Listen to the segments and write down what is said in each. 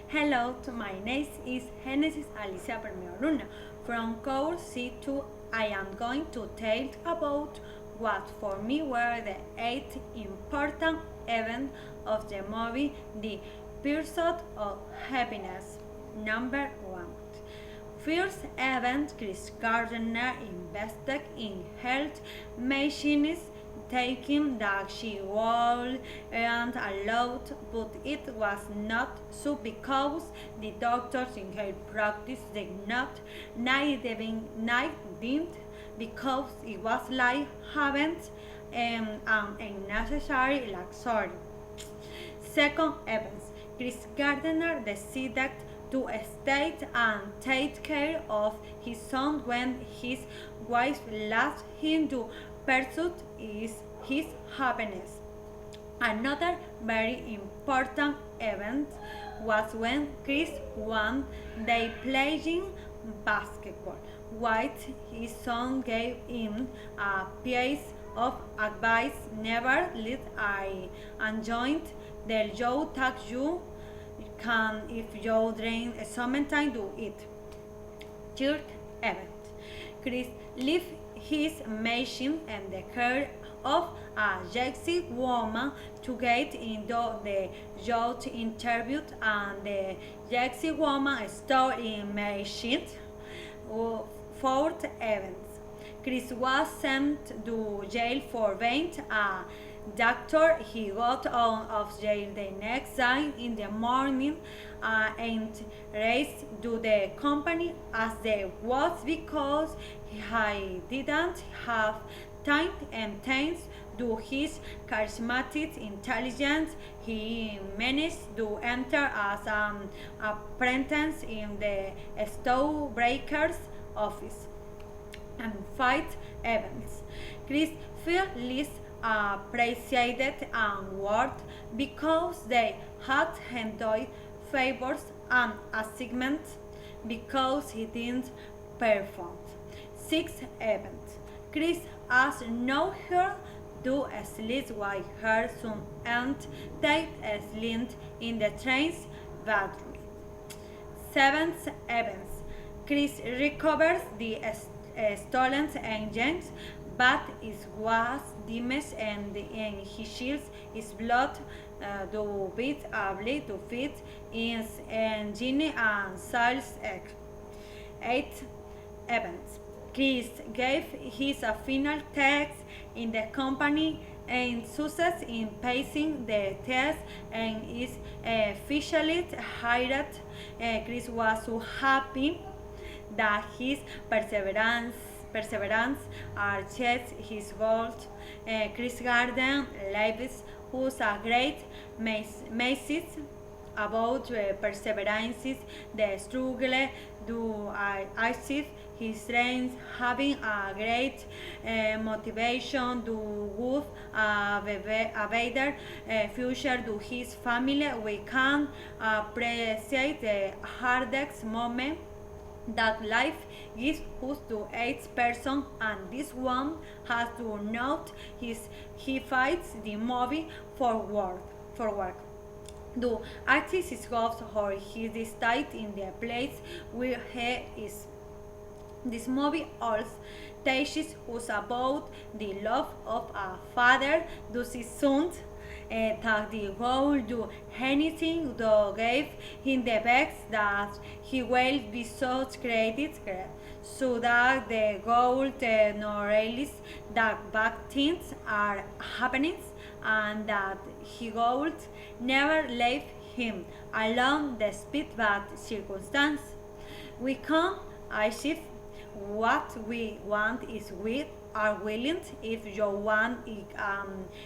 Hello, my name is Genesis Alicia Permeoluna. From course C2, I am going to tell about what for me were the 8 important events of the movie The Pursuit of Happiness. Number 1. First event, Chris Gardner invested in health machines taking that she would earn a lot, but it was not so because the doctors in her practice did not need because it was like having an unnecessary luxury. Second events, Chris Gardner decided to stay and take care of his son when his wife left him to pursue his happiness. Another very important event was when Chris won the playing basketball. While his son gave him a piece of advice: never let I enjoy the joy that you can if you dream sometimes do it. Third event. Chris left his machine and the care of a Jersey woman to get into the job interview, and the Jersey woman stole in machine. Fourth event. Chris was sent to jail for being a doctor. He got out of jail the next day in the morning and raced to the company as they was because he didn't have time and thanks to his charismatic intelligence he managed to enter as an apprentice in the stockbroker's office. And fight events. Chris felt less appreciated and worth because they had enjoyed favors and achievements because he didn't perform. Sixth event. Chris asked no her to sleep while her son and they slept in the train's bathroom. Seventh event. Chris recovers the stolen engines, but it was damaged and he shields his blood to be able to fit his engine and sales egg. Eighth events. Chris gave his final test in the company and success in passing the test and is officially hired. Chris was so happy that his perseverance achieved his goals. Chris Gardner lives who's a great message about perseverance, the struggle to achieve his dreams, having a great motivation to give a better future to his family. We can appreciate the hardest moment that life gives us to each person, and this one has to note he fights the movie forward. The artist is goes or he is tied in the place where he is. This movie also teaches us about the love of a father to his son, that the goal do anything to give him the best, that he will be so creative, so that the goal to realize that bad things are happening and that he would never leave him alone despite bad circumstances. We can achieve what we want is we are willing. If you want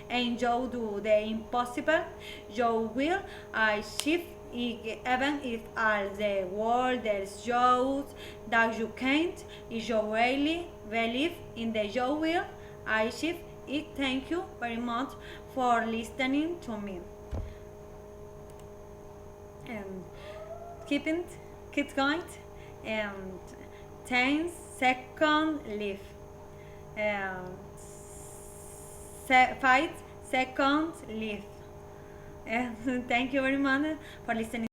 and you do the impossible, you will achieve it, even if all the world there's shows that you can't. If you really believe in the you will achieve it. Thank you very much for listening to me. And keep going and 10 second leave and 5 seconds leave. And thank you very much for listening.